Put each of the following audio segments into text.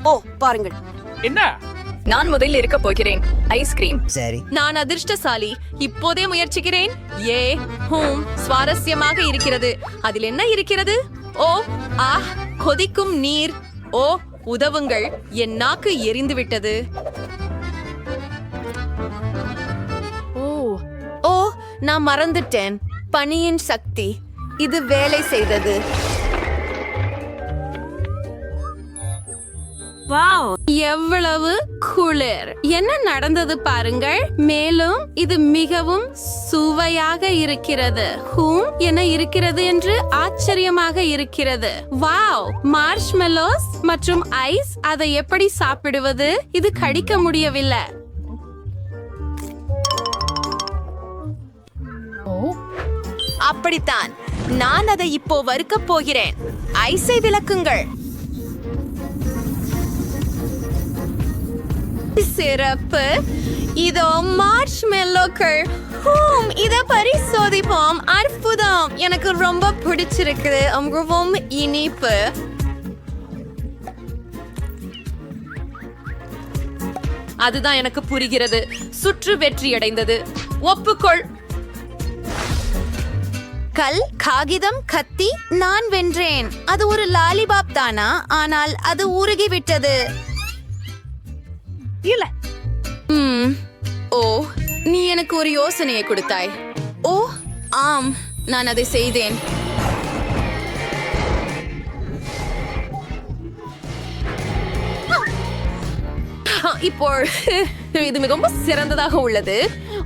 ஓ பாருங்கள், என்ன? நான் முதலில் இருக்க போகிறேன். ஐஸ்கிரீம். சரி, நான் அதிர்ஷ்டசாலி. இப்போதே முயற்சிக்கிறேன். ஏ ஹூம், சுவாரஸ்யமாக இருக்கிறது. அதில் என்ன இருக்கிறது? ஓ ஆ, கொதிக்கும் நீர். ஓ உதவுங்கள், என் நாக்கு எரிந்து விட்டது. ஓ ஓ, நான் மறந்துட்டேன். பனியின் சக்தி, இது வேலை செய்தது. எவ்வளவு குளிர்! என்ன நடந்தது பாருங்கள். மேலும் இது மிகவும் சுவையாக இருக்கிறது. ஹூம் என்ன இருக்கிறது என்று ஆச்சரியமாக இருக்கிறது. வாவ், மார்ஷ்மெலோஸ் மற்றும் ஐஸ். அதை எப்படி சாப்பிடுவது? இது கடிக்க முடியவில்லை. அப்படித்தான், நான் அதை இப்போ வறுக்கப் போகிறேன். ஐஸை விளக்குங்கள். சிறப்பு. இதோ மார்ஷ்மெல்லோக்கள். ஹூம், இத பரிசோதிப்போம். அற்புதம், எனக்கு ரொம்ப பிடிச்சிருக்குது. ரொம்பவும் இனிப்பு. அதுதான் எனக்கு புரிகிறது. சுற்று வெற்றியடைந்தது. ஒப்புக்கொள். கல், காகிதம், கத்தி. நான் வென்றேன். அது ஒரு லாலிபாப் தானா? ஆனால் அது உருகிவிட்டது. இல்ல. ஓ, நீ எனக்கு ஒரு யோசனையை கொடுத்தாய். ஓ ஆம், நான் அதை செய்தேன். இப்போ இது மிகவும் சிறந்ததாக உள்ளது.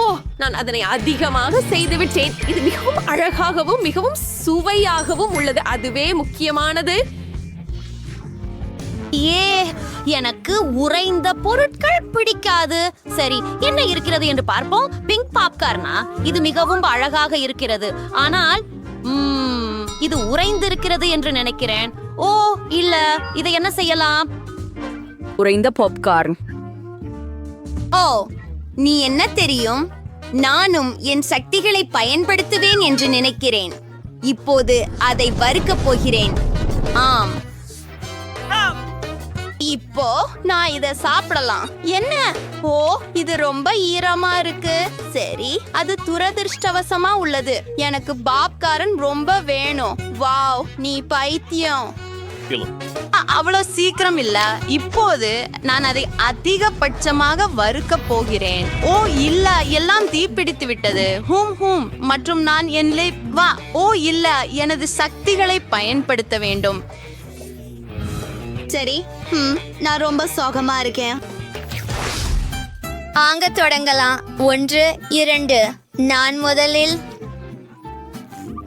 ஓ, நான் அதனை அதிகமாக செய்து விட்டேன். இது மிகவும் அழகாகவும் மிகவும் சுவையாகவும் உள்ளது. அதுவே முக்கியமானது. ஏ, எனக்கு உறைந்த பொருட்கள் பிடிக்காது. சரி, என்ன இருக்கிறது என்று பார்ப்போம். பிங்க் பாப்கார்னா? இது மிகவும் அழகாக இருக்கிறது. ஆனால் இது உறைந்திருக்கிறது என்று நினைக்கிறேன். ஓ இல்ல, இதை என்ன செய்யலாம்? உறைந்த பாப்கார்ன். ஓ, நீ என்ன தெரியும்? நானும் என் சக்திகளை பயன்படுத்துவேன் என்று நினைக்கிறேன். இப்போது அதை வறுக்கப் போகிறேன். ஆம், இப்போ நான் இத சாப்பிடலாம். என்ன? ஓ, இது ரொம்ப ஈரமா இருக்கு. சரி, அது துரதிர்ஷ்டவசமா உள்ளது. எனக்கு பாப்காரன் ரொம்ப வேணும். வாவ், நீ பைத்தியம். அவ்வளவு சீக்கிரம் இல்ல. இப்போது நான் அதை அதிகபட்சமாக வறுக்க போகிறேன். ஓ இல்ல, எல்லாம் தீப்பிடித்து விட்டது. ஹூம் ஹூம், மற்றும் நான் வா. ஓ இல்ல, எனது சக்திகளை பயன்படுத்த வேண்டும். சரி, நான் ரொம்ப சோகமா இருக்கேன். ஆங்க தொடங்கலாம். 1 2. நான் முதலில்.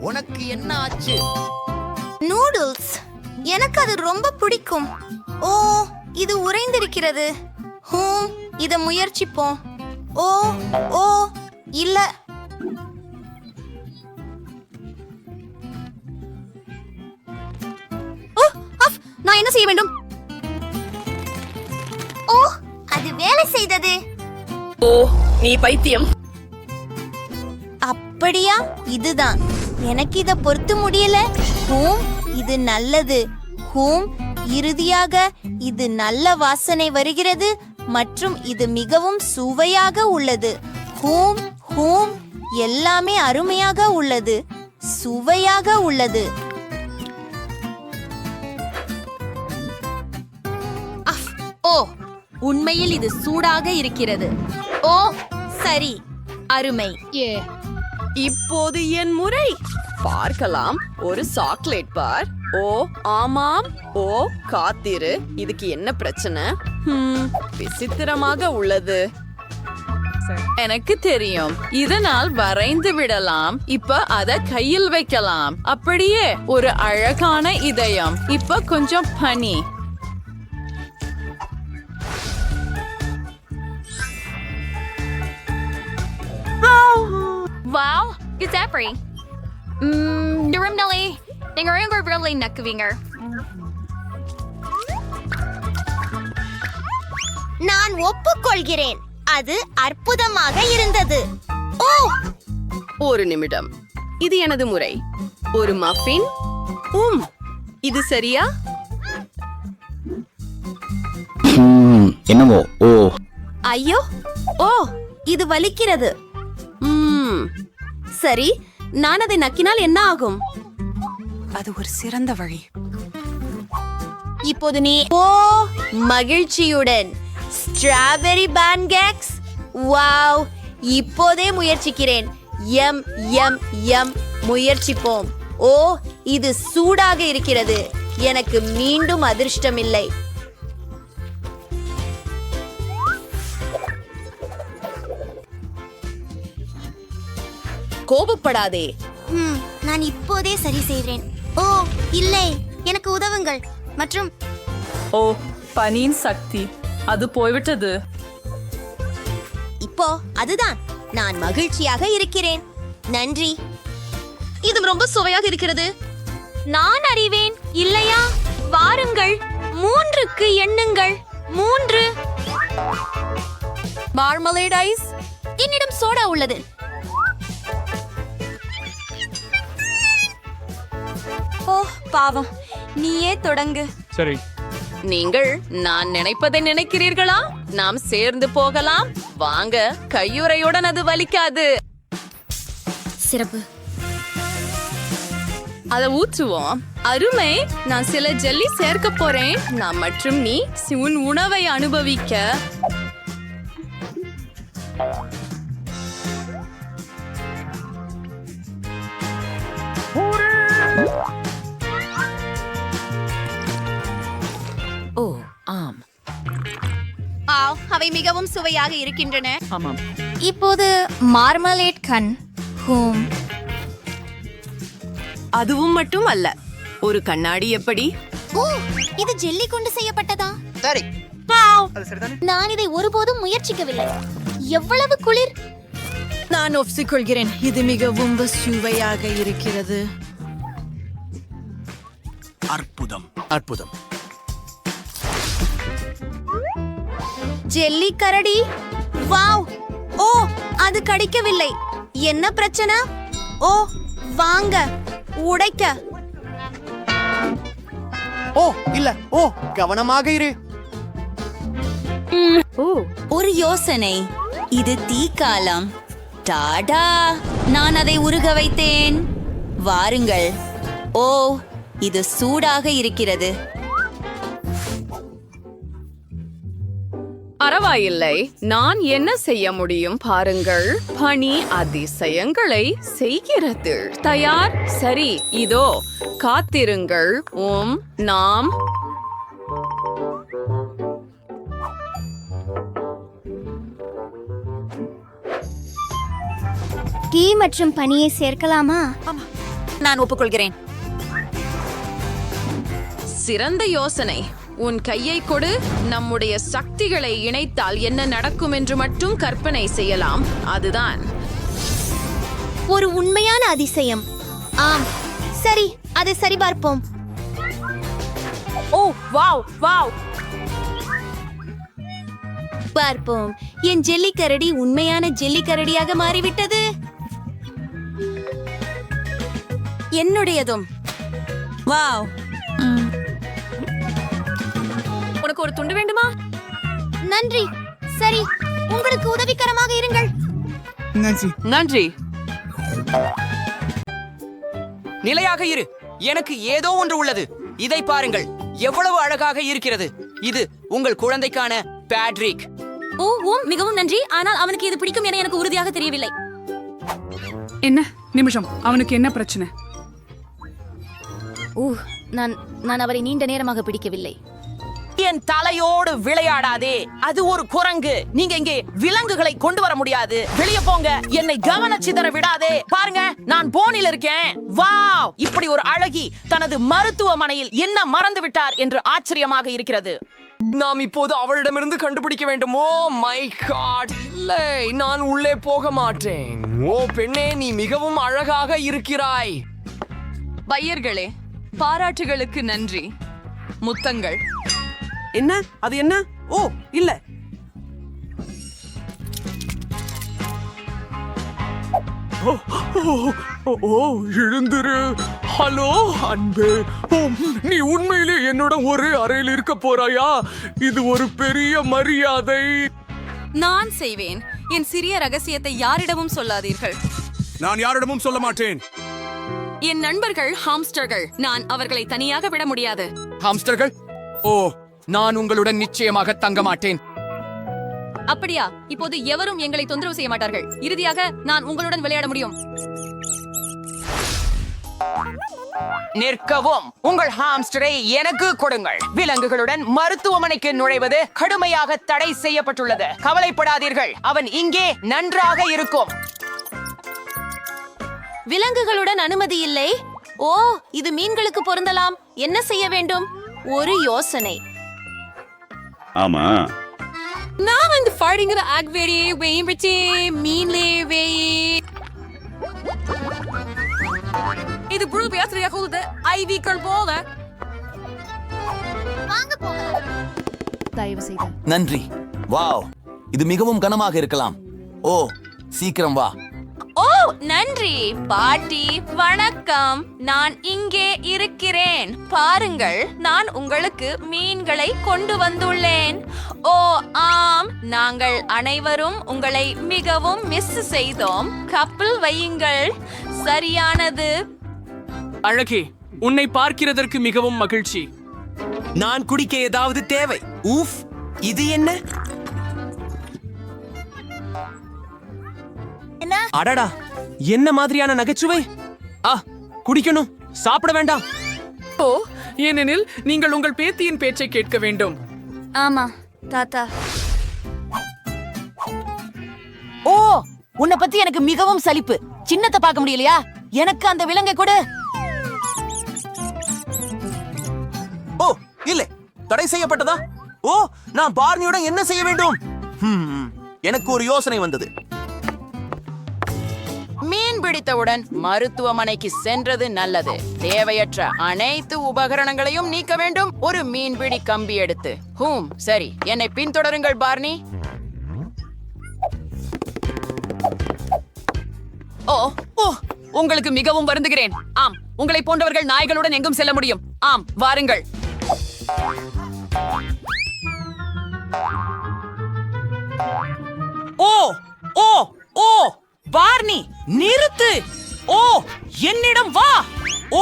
உனக்கு என்ன ஆச்சு? நூடுல்ஸ். எனக்கு அது ரொம்ப பிடிக்கும். ஓ, இது உறைந்திருக்கிறது. ஹூம், இத முயற்சிப்போம். ஓ ஓ இல்ல. நான் என்ன செய்ய வேண்டும்? ஓ, அது வேலை செய்தது. ஓ, நீ பைத்தியம். அப்படியா? இதுதான். எனக்கு இத பொறுத்து முடியல. ஹூம், இது நல்லது. ஹூம், இறுதியாக இது நல்ல வாசனை வருகிறது மற்றும் இது மிகவும் சுவையாக உள்ளது. ஹூம் ஹூம், எல்லாமே அருமையாக உள்ளது. சுவையாக உள்ளது. ஓ, உண்மையில் இது சூடாக இருக்கிறது. ஓ சரி, அருமை. இப்போது என் முறை. பார்க்கலாம். ஒரு சாக்லேட் பார். ஓ ஆமாம். ஓ காத்திரு, இதுக்கு என்ன பிரச்சனை? விசித்திரமாக உள்ளது. எனக்கு தெரியும், இதனால் வரைந்து விடலாம். இப்ப அத கையில் வைக்கலாம். அப்படியே ஒரு அழகான இதயம். இப்ப கொஞ்சம் பனி. Wow, it's every. Durumnelly, நீங்க ரொம்ப really நக்குவீங்க. நான் ஒப்புக்கொள்கிறேன். அது அற்புதமாக இருந்தது. ஓ, ஒரு நிமிடம். இது எனது முறை. ஒரு மஃபின். இது சரியா? என்னவோ? ஓ, ஐயோ, ஓ, இது வலிக்கிறது. சரி, நான் அதை நக்கினால் என்ன ஆகும்? அது ஒரு சிறந்த வழி. இப்போது நீ மகிழ்ச்சியுடன் ஸ்ட்ராபெரி பேன்கேக்ஸ். வாவ், இப்போதே முயற்சிக்கிறேன். எம் எம் எம், முயற்சிப்போம். ஓ, இது சூடாக இருக்கிறது. எனக்கு மீண்டும் அதிர்ஷ்டம் இல்லை. கோபப்படாதே. நான் இப்போதே சரி செய்கிறேன். ஓ இல்லை, எனக்கு உதவுங்கள். மற்றும் ஓ, பனியின் சக்தி அது போய்விட்டது. இப்போ அதுதான், நான் மகிழ்ச்சியாக இருக்கிறேன். நன்றி. இது ரொம்ப சுவையாக இருக்கிறது. நான் அறிவேன் இல்லையா? வாருங்கள், 3க்கு எண்ணுங்கள். 3. Marmalade ice. என்னிடம் சோடா உள்ளது. ஓ பாவம், நீயே தொடங்கு. சரி. நீங்கள் நான் நினைப்பதை நினைக்கிறீர்களா? நாம் சேர்ந்து போகலாம் வாங்க. கையுறையுடன் அது வலிக்காது. சிறப்பு. அதை ஊற்றுவோம். அருமை. நான் சில ஜெல்லி சேர்க்க போறேன். நான் மற்றும் நீ உன் உணவை அனுபவிக்க. ஓ ஆம். அவை மிகவும் சுவையாக இருக்கின்றன. ஆமாம். இப்போது மார்மலேட் கண். அதுவும் மட்டும் அல்ல, ஒரு கண்ணாடி எப்படி? ஓ, இது ஜெல்லி கொண்டு செய்யப்பட்டதா? சரி. நான் இதை ஒருபோதும் முயற்சிக்கவில்லை. எவ்வளவு குளிர்! நான் ஒப்புக்கொள்கிறேன், இது மிகவும் சுவையாக இருக்கிறது. அற்புதம், அற்புதம். ஜெல்லி கரடி. வாவ், ஓ, அது கடிக்கவில்லை. என்ன பிரச்சனை? ஓ, வாங்க, உடைக்க. ஓ இல்ல, ஓ கவனமாக இரு. ஒரு யோசனை. இது தீக்காலம். டாடா, நான் அதை உருக வைத்தேன். வாருங்கள். ஓ, இது சூடாக இருக்கிறது. பரவாயில்லை, நான் என்ன செய்ய முடியும் பாருங்கள். பனி அதிசயங்களை செய்கிறது. தயார்? சரி, இதோ காத்திருங்கள். நாம் டீ மற்றும் பனியை சேர்க்கலாமா? நான் ஒப்புக்கொள்கிறேன். சிறந்த யோசனை. உன் கையை கொடு. நம்முடைய சக்திகளை இணைத்தால் என்ன நடக்கும் என்று மட்டும் கற்பனை செய்யலாம். அதுதான் ஒரு உண்மையான அதிசயம். ஆம், சரி, அதை சரிபார்ப்போம். ஓ வாவ் வாவ். பார்ப்போம். என் ஜெல்லிக்கரடி உண்மையான ஜெல்லிக்கரடியாக மாறிவிட்டது. என்னுடையதும். வாவ். உனக்கு ஒரு துண்டு வேண்டுமா? நன்றி. சரி, உங்களுக்கு உதவிகரமாக இருங்கள். நன்றி. நிலையாக இரு. எனக்கு ஏதோ ஒன்று உள்ளது. இதை பாருங்கள், எவ்வளவு அழகாக இருக்கிறது. இது உங்கள் குழந்தைக்கான பேட்ரிக். ஓ, மிகவும் நன்றி. ஆனால் அவனுக்கு இது பிடிக்கும் என எனக்கு உறுதியாக தெரியவில்லை. என்ன நிமிஷம், அவனுக்கு என்ன பிரச்சனை? நான் அவரை நீண்ட நேரமாக பிடிக்கவில்லை. என் தலையோடு விளையாடாதே. அது ஒரு குரங்கு. நீங்க இங்கே விலங்குகளை கொண்டு வர முடியாது. வெளியே போங்க. என்னை கவனச்சிதற விடாதே. பாருங்க, நான் போனில் இருக்கேன். வாவ், இப்படி ஒரு அழகி தனது மருத்துவமனையில் என்ன மறந்து விட்டார் என்று ஆச்சரியமாக இருக்கிறது. நாம் இப்போது அவளிடமிருந்து கண்டுபிடிக்க வேண்டும். ஓ மை காட், இல்லை, நான் உள்ளே போக மாட்டேன். ஓ பெண்ணே, நீ மிகவும் அழகாக இருக்கிறாய். பையர்களே, பாராட்டுகளுக்கு நன்றி. முத்தங்கள். என்ன? அது என்ன? ஓ இல்ல. ஓ எழுந்துரு. ஹலோ அன்பே, நீ உண்மையிலே என்னோட ஒரே அறையில் இருக்க போறாயா? இது ஒரு பெரிய மரியாதை. நான் செய்வேன். என் சிறிய ரகசியத்தை யாரிடமும் சொல்லாதீர்கள். நான் யாரிடமும் சொல்ல மாட்டேன். என் நண்பர்கள் ஹாம்ஸ்டர்கள். நான் அவர்களை தனியாக விட முடியாது. ஹாம்ஸ்டர்கள்? ஓ, நான் உங்களுடன் நிச்சயமாக தங்க மாட்டேன். அப்படியா? இப்போது எவரும் எங்களை தொந்தரவு செய்ய மாட்டார்கள். இறுதியாக நான் உங்களுடன் விளையாட முடியும். நிற்கவும். உங்கள் ஹாம்ஸ்டரை எனக்கு கொடுங்கள். விலங்குகளுடன் மருத்துவமனைக்கு நுழைவது கடுமையாக தடை செய்யப்பட்டுள்ளது. கவலைப்படாதீர்கள், அவன் இங்கே நன்றாக இருக்கும். விலங்குகளுடன் அனுமதி இல்லை. ஓ, இது மீன்களுக்கு பொருந்தலாம். என்ன செய்ய வேண்டும்? ஒரு யோசனை. ஆமா, நான் வந்து ஃபைட்டிங்கிற ஆக்வேரி வெயிம்பச்சி மீன்லே வெயி. இது புழு பேசுறியாக உள்ளது. ஐவிக்கள் போல. தயவு செய்து. நன்றி. வாவ், இது மிகவும் கனமாக இருக்கலாம். ஓ, சீக்கிரம் வா. ஓ, நன்றி பாட்டி. வணக்கம், நான் இங்கே இருக்கிறேன். பாருங்கள், நான் உங்களுக்கு மீன்களை கொண்டு வந்துள்ளேன். ஓ ஆம், நாங்கள் அனைவரும் உங்களை மிகவும் மிஸ் செய்தோம். கப்பல் வையுங்கள். சரியானது. அழகே, உன்னை பார்க்கிறதற்கு மிகவும் மகிழ்ச்சி. நான் குடிக்க ஏதாவது தேவை. ஊஃப், இது என்ன? அடடா, என்ன மாதிரியான நகைச்சுவை? குடிக்கணும், சாப்பிட வேண்டாம். ஓ, ஏனெனில் நீங்கள் உங்கள் பேத்தியின் பேச்சை கேட்க வேண்டும். ஆமா தாத்தா. ஓ, உன்னை பத்தி எனக்கு மிகவும் சலிப்பு. சின்னத்தை பார்க்க முடியலையா? எனக்கு அந்த விலங்கை கொடு. ஓ, இல்லை, தடை செய்யப்பட்டதா? ஓ, நான் பார்னியுடன் என்ன செய்ய வேண்டும்? எனக்கு ஒரு யோசனை வந்தது. மீன் பிடித்தவுடன் மருத்துவமனைக்கு சென்றது நல்லது. தேவையற்ற அனைத்து உபகரணங்களையும் நீக்க வேண்டும். ஒரு மீன்பிடி கம்பி எடுத்து. சரி, என்னை பின்தொடருங்கள் பார்னி. ஓ ஓ, உங்களுக்கு மிகவும் வருந்துகிறேன். ஆம், உங்களை போன்றவர்கள் நாய்களுடன் எங்கும் செல்ல முடியும். ஆம், வாருங்கள். ஓ ஓ ஓ, பார்னி, நிறுத்து. ஓ, என்னிடம் வா. ஓ,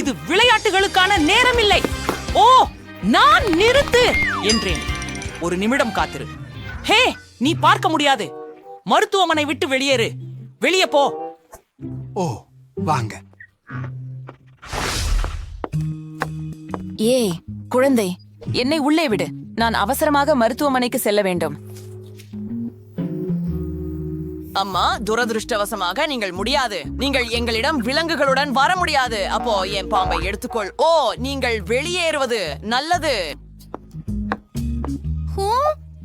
இது விளையாட்டுகளுக்கான நேரம் இல்லை. ஓ, நான் நிறுத்து என்றேன். ஒரு நிமிடம் காத்திரு. ஹே, நீ பார்க்க முடியாது. மருத்துவமனை விட்டு வெளியேறு. வெளியே போ. ஓ, வாங்க. ஏய் குழந்தை, என்னை உள்ளே விடு. நான் அவசரமாக மருத்துவமனைக்கு செல்ல வேண்டும். அம்மா, துரதிருஷ்டவசமாக நீங்கள் முடியாது. நீங்கள் எங்களிடம் விலங்குகளுடன் வர முடியாது. அப்போ என் பாம்பை எடுத்துக்கொள். ஓ, நீங்கள் வெளியேறுவது நல்லது.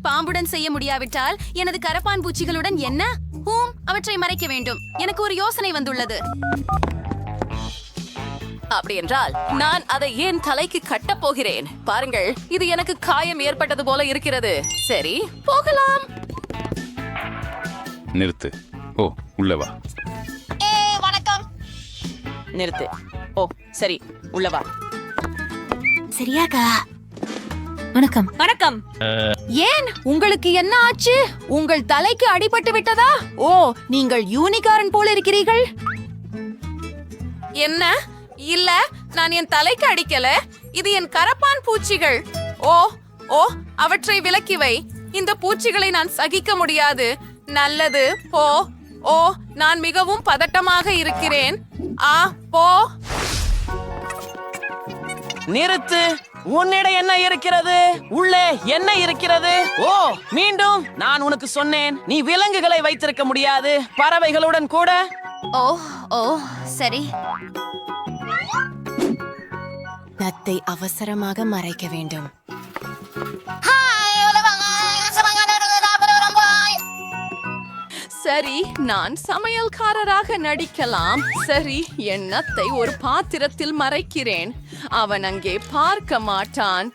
பாம்புடன் செய்ய முடியாவிட்டால் எனது கரப்பான் பூச்சிகளுடன் என்ன? அவற்றை மறைக்க வேண்டும். எனக்கு ஒரு யோசனை வந்துள்ளது. அப்படி என்றால் நான் அதை ஏன் தலைக்கு கட்டப் போகிறேன். பாருங்கள், இது எனக்கு காயம் ஏற்பட்டது போல இருக்கிறது. சரி, போகலாம். நிறுத்து. ஓ, உள்ள வா. வணக்கம். நிறுத்து. ஓ, சரி, உள்ள வா. சரியாக்கா? வணக்கம். வணக்கம். ஏன் உங்களுக்கு என்ன ஆச்சு? உங்கள் தலைக்கு அடிபட்டு விட்டதா? ஓ, நீங்கள் யூனிகார்ன் போல இருக்கிறீர்கள். என்ன? இல்ல, நான் என் தலைக்கு அடிக்கல. இது என் கரப்பான் பூச்சிகள். ஓ ஓ, அவற்றை விலக்கி வை. இந்த பூச்சிகளை நான் சகிக்க முடியாது. நல்லது, போ. ஓ, நான் மிகவும் பதட்டமாக இருக்கிறேன். போ. நிறுத்து. உன்னிடம் என்ன இருக்கிறது? உள்ளே என்ன இருக்கிறது? ஓ, மீண்டும் நான் உனக்கு சொன்னேன், நீ விலங்குகளை வைத்திருக்க முடியாது, பறவைகளுடன் கூட. ஓ ஓ, சரி. நத்தை அவசரமாக மறைக்க வேண்டும். சரி, நான் சமையல்காரராக நடிக்கலாம். சரி, என் நத்தை ஒரு பாத்திரத்தில் மறைக்கிறேன். அவன் அங்கே பார்க்க மாட்டான்.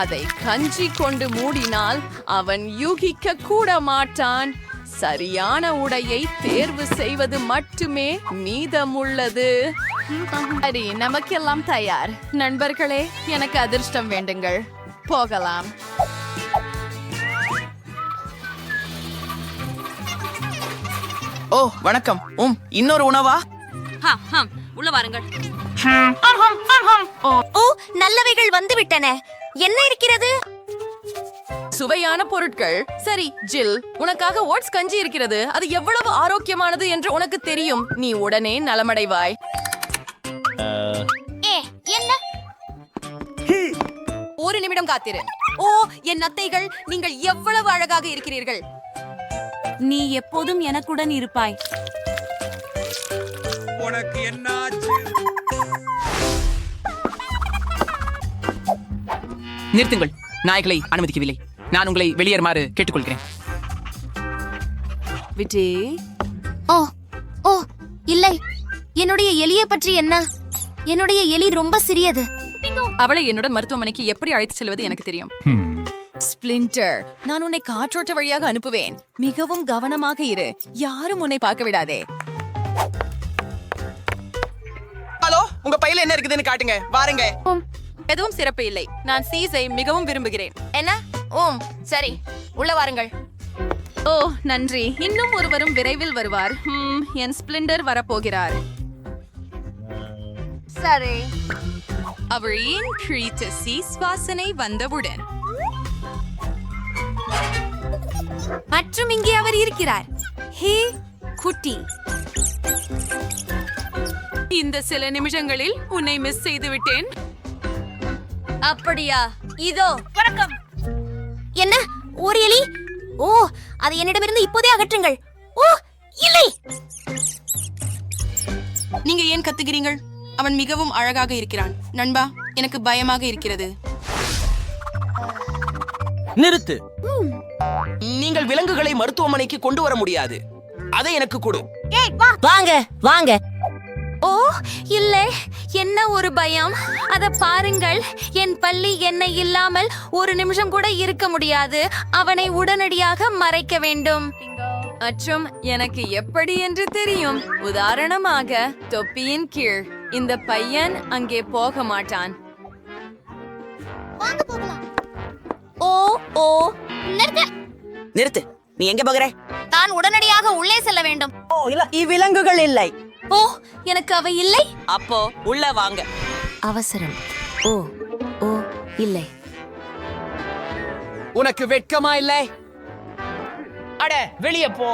அதை கஞ்சி கொண்டு மூடினால் அவன் யூகிக்க கூட மாட்டான். சரியான உடையை தேர்வு செய்வது மட்டுமே மீதமுள்ளது. சரி நமக்கெல்லாம் தயார் நண்பர்களே எனக்கு அதிர்ஷ்டம் வேண்டுங்கள் போகலாம் ஓ வணக்கம் இன்னொரு உணவா உள்ள வாருங்கள். ஓ நல்லவைகள் வந்து விட்டன. என்ன இருக்கிறது? சுவையான பொருட்கள். சரி ஜில், உனக்காக ஓட்ஸ் கஞ்சி இருக்கிறது. அது எவ்வளவு ஆரோக்கியமானது என்று உனக்கு தெரியும். நீ உடனே நலமடைவாய். என்ன? ஒரு நிமிடம் காத்திரு. ஓ என் நத்தைகள், நீங்கள் எவ்வளவு அழகாக இருக்கிறீர்கள். நீ எப்போதும் எனக்குடன் இருப்பாய். உனக்கு என்னாச்சு? நிறுத்துங்கள், நாய்களை அனுமதிக்கவில்லை. நான் உங்களை வெளியேறுமாறு கேட்டுக்கொள்கிறேன். விஜி, ஓ ஓ இல்லை, என்னுடைய எலியை பற்றி என்ன? என்னுடைய எலி ரொம்ப சிறியது. அவளை என்னுடன் மருத்துவமனைக்கு எப்படி அழைத்து செல்வது எனக்கு தெரியும். ஸ்பிளிண்டர், நான் உன்னை காற்றோட்ட வழியாக அனுப்புவேன். மிகவும் கவனமாக இரு. யாரும் உன்னை பார்க்க விடாதே. ஹலோ, உங்க பையில என்ன இருக்குதுன்னு காட்டுங்க. வாருங்க. எதுவும் சிறப்பு இல்லை. நான் சீஸை மிகவும் விரும்புகிறேன். என்ன? சரி, உள்ள வாருங்கள். ஓ நன்றி. இன்னும் ஒருவரும் விரைவில் வருவார். என் ஸ்பிளிண்டர் வரப்போகிறார். சரி. அவளின் கிரீத்த சீஸ் வாசனை வந்தவுடன் மற்றும் இங்கே அவர் இருக்கிறார். ஹே குட்டி, இந்த சில நிமிஷங்களில் உன்னை மிஸ் செய்து விட்டேன். அப்படியா? இதோ வணக்கம். என்ன? ஒரு எலி? ஓ, அதை என்னிடமிருந்து இப்போதே அகற்றுங்கள். ஓ இல்லை. நீங்க ஏன் கத்துகிறீர்கள்? அவன் மிகவும் அழகாக இருக்கிறான். நண்பா, எனக்கு பயமாக இருக்கிறது. நிறுத்து. நீங்கள் விலங்குகளை மருத்துவமனைக்கு கொண்டு வர முடியாது. அதை எனக்கு கொடு. வாங்க வாங்க. ஓ இல்லை, என்ன ஒரு பயம். அத பாருங்கள், என் பள்ளி என்னை இல்லாமல் ஒரு நிமிஷம் கூட இருக்க முடியாது. அவனை உடனடியாக மறைக்க வேண்டும். மற்றும் எனக்கு எப்படி என்று தெரியும். உதாரணமாக தொப்பியின் கீழ். இந்த பையன் அங்கே போக மாட்டான். வாங்க போகலாம். ஓ ஓ நிறுத்து. நீ எங்க போகிற? நான் உடனடியாக உள்ளே செல்ல வேண்டும். இவ்விலங்குகள் இல்லை. ஓ எனக்கு அவை இல்லை. அப்போ உள்ள வாங்க. அவசரம். ஓ ஓ இல்லை. உனக்கு வெட்கமா இல்லை? அட வெளியே போ.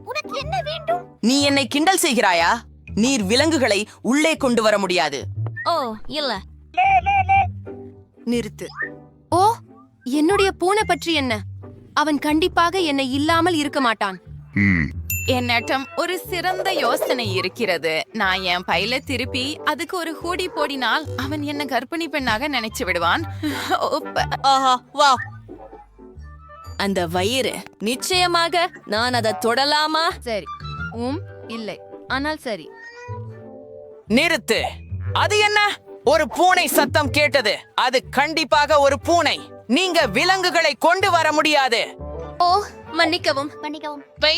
உனக்கு என்ன வேண்டும்? நீ என்னை கிண்டல் செய்கிறாயா? நீர் விலங்குகளை உள்ளே கொண்டு வர முடியாது. ஓ இல்ல. நிறுத்து. ஓ என்னுடைய பூனை பற்றி என்ன? அவன் கண்டிப்பாக என்னை இல்லாமல் இருக்க மாட்டான். என்னிடம் ஒரு சிறந்த யோசனை இருக்கிறது. நான் என் பையில திருப்பி அதுக்கு ஒரு ஹூடி போடினால் அவன் என்ன கர்ப்பிணி பெண்ணாக நினைச்சு விடுவான். ஆஹா வா. அந்த வயிறு, நிச்சயமாக நான் அதை தொடலாமா? சரி. இல்லை, ஆனால் சரி. நிறுத்து. அது என்ன? ஒரு பூனை சத்தம் கேட்டது. அது கண்டிப்பாக ஒரு பூனை. நீங்க விலங்குகளை கொண்டு வர முடியாது. ஓ மன்னிக்கவும். பண்ணிக்கவும். பை